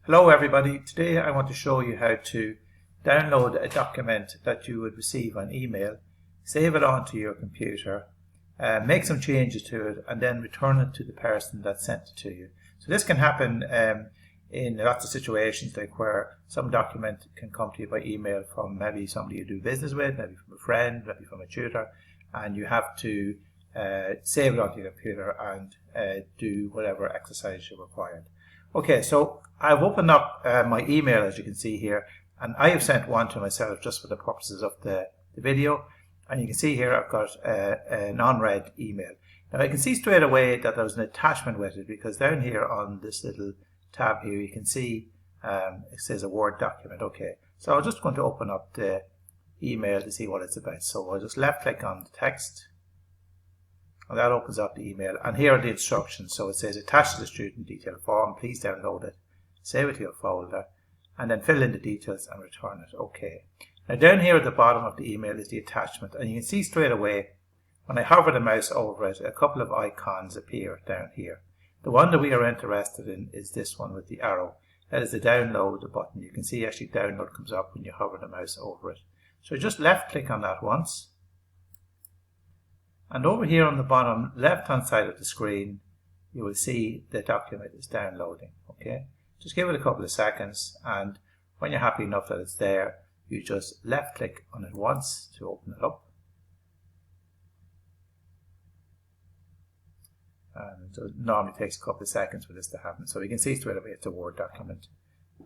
Hello everybody, today I want to show you how to download a document that you would receive on email, save it onto your computer, make some changes to it and then return it to the person that sent it to you. So this can happen in lots of situations, like where some document can come to you by email from maybe somebody you do business with, maybe from a friend, maybe from a tutor, and you have to save it onto your computer and do whatever exercise you required. Okay, so I've opened up my email, as you can see here, and I have sent one to myself just for the purposes of the video. And you can see here I've got an unread email. Now I can see straight away that there's an attachment with it, because down here on this little tab here you can see it says a Word document. Okay, so I'm just going to open up the email to see what it's about. So I'll just left click on the text, and that opens up the email, and here are the instructions. So it says attach to the student detail form, please download it, save it to your folder, and then fill in the details and return it. Okay. Now down here at the bottom of the email is the attachment, and you can see straight away when I hover the mouse over it, a couple of icons appear down here. The one that we are interested in is this one with the arrow. That is the download button. You can see actually download comes up when you hover the mouse over it. So just left click on that once. And over here on the bottom left hand side of the screen, you will see the document is downloading. Okay, just give it a couple of seconds, and when you're happy enough that it's there, you just left click on it once to open it up. And it normally takes a couple of seconds for this to happen. So you can see straight away it's a Word document,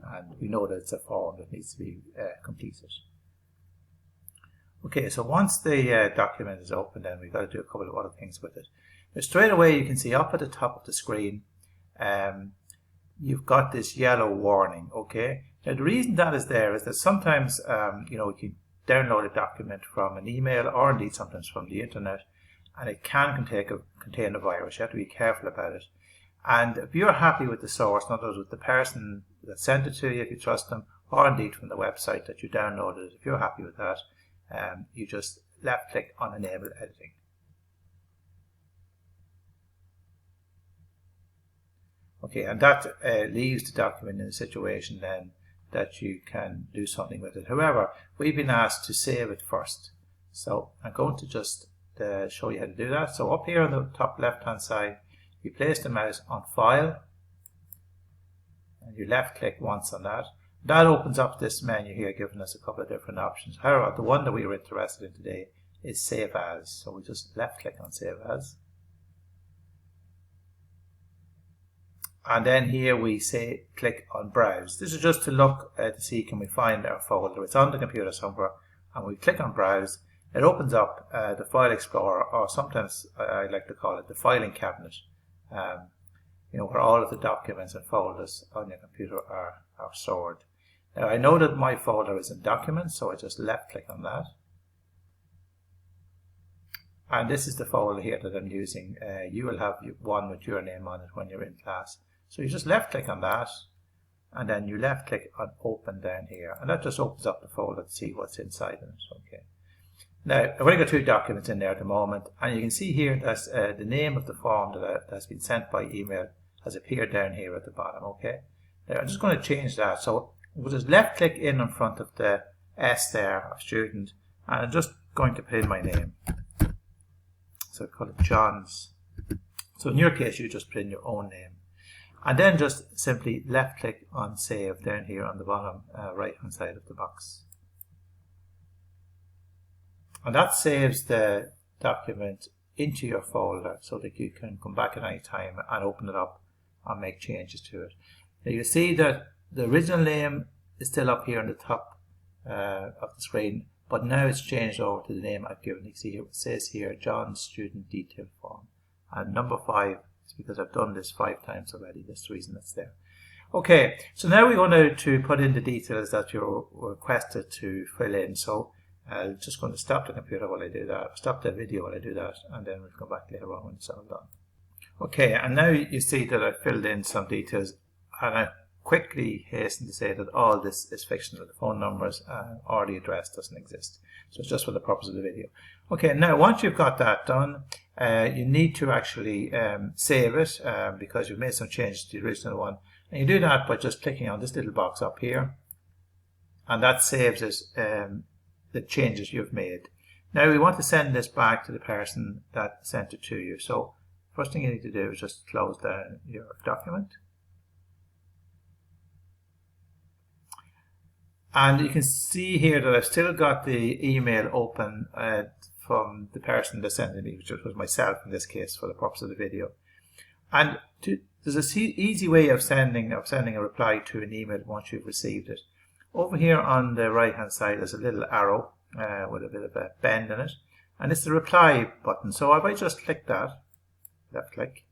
and we know that it's a form that needs to be completed. Okay, so once the document is open, then we've got to do a couple of other things with it. Now, straight away you can see up at the top of the screen you've got this yellow warning. Okay, now the reason that is there is that sometimes you can download a document from an email, or indeed sometimes from the internet, and it can contain a virus. You have to be careful about it. And if you're happy with the source, in other words with the person that sent it to you, if you trust them, or indeed from the website that you downloaded it, if you're happy with that, you just left click on enable editing. Okay, and that leaves the document in a situation then that you can do something with it. However, we've been asked to save it first. So I'm going to just show you how to do that. So up here on the top left hand side, you place the mouse on File, and you left click once on that. That opens up this menu here, giving us a couple of different options. However, the one that we were interested in today is Save As. So we just left click on Save As. And then here we say click on Browse. This is just to look to see can we find our folder. It's on the computer somewhere, and we click on Browse. It opens up the File Explorer, or sometimes I like to call it the filing cabinet, where all of the documents and folders on your computer are stored. Now I know that my folder is in Documents, so I just left click on that. And this is the folder here that I'm using. You will have one with your name on it when you're in class. So you just left click on that, and then you left click on Open down here, and that just opens up the folder to see what's inside of it. Okay. Now I've only got two documents in there at the moment, and you can see here that the name of the form that has been sent by email has appeared down here at the bottom. Okay. Now I'm just going to change that. So we'll just left click in front of the S there of student, and I'm just going to put in my name. So call it John's. So in your case, you just put in your own name, and then just simply left click on Save down here on the bottom right hand side of the box, and that saves the document into your folder so that you can come back at any time and open it up and make changes to it. Now you see that the original name is still up here on the top of the screen, but now it's changed over to the name I've given. You see it says here John's Student Detail Form, and number 5 is because I've done this 5 times already. That's the reason it's there. Okay, so now we're going to put in the details that you're requested to fill in. So I'm just going to stop the computer while I do that, stop the video while I do that, and then we'll come back later on when it's all done. Okay, and now you see that I filled in some details, and I quickly hasten to say that all this is fictional. The phone numbers or the address doesn't exist. So it's just for the purpose of the video. Okay, now once you've got that done, you need to actually save it because you've made some changes to the original one. And you do that by just clicking on this little box up here, and that saves it, the changes you've made. Now we want to send this back to the person that sent it to you. So first thing you need to do is just close down your document. And you can see here that I've still got the email open from the person that sent it me, which was myself in this case for the purpose of the video. And there's an easy way of sending a reply to an email once you've received it. Over here on the right hand side there's a little arrow with a bit of a bend in it, and it's the reply button. So if I just click that, left click,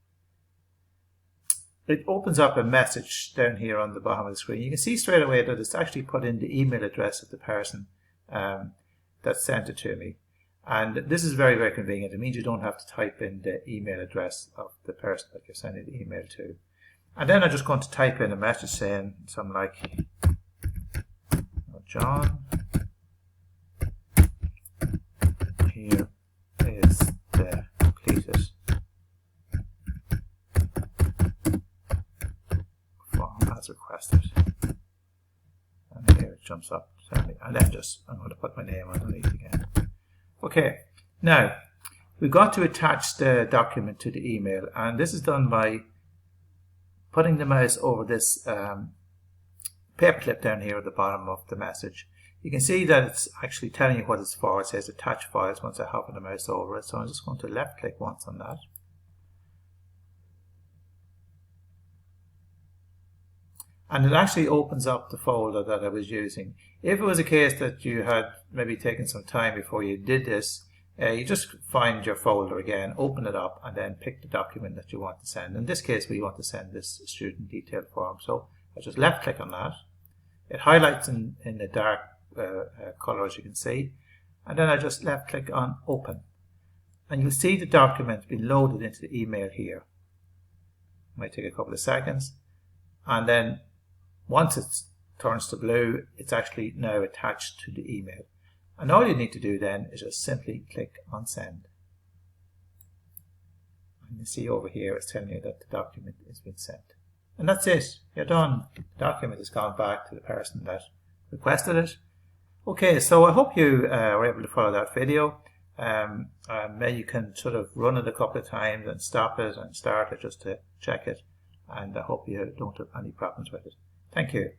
it opens up a message down here on the bottom of the screen. You can see straight away that it's actually put in the email address of the person that sent it to me. And this is very, very convenient. It means you don't have to type in the email address of the person that you're sending the email to. And then I'm just going to type in a message saying something like, John, here is the completed form as requested. And here it jumps up, and then I'm going to put my name underneath again. Okay, now we've got to attach the document to the email, and this is done by putting the mouse over this paperclip down here at the bottom of the message. You can see that it's actually telling you what it's for. It says attach files once I hover the mouse over it, so I'm just going to left click once on that. And it actually opens up the folder that I was using. If it was a case that you had maybe taken some time before you did this, you just find your folder again, open it up, and then pick the document that you want to send. In this case, we want to send this student detail form. So I just left click on that. It highlights in the dark color, as you can see. And then I just left click on open. And you'll see the document being loaded into the email here. It might take a couple of seconds. And then once it turns to blue, it's actually now attached to the email. And all you need to do then is just simply click on send. And you see over here it's telling you that the document has been sent. And that's it. You're done. The document has gone back to the person that requested it. Okay, so I hope you were able to follow that video. You can sort of run it a couple of times and stop it and start it just to check it. And I hope you don't have any problems with it. Thank you.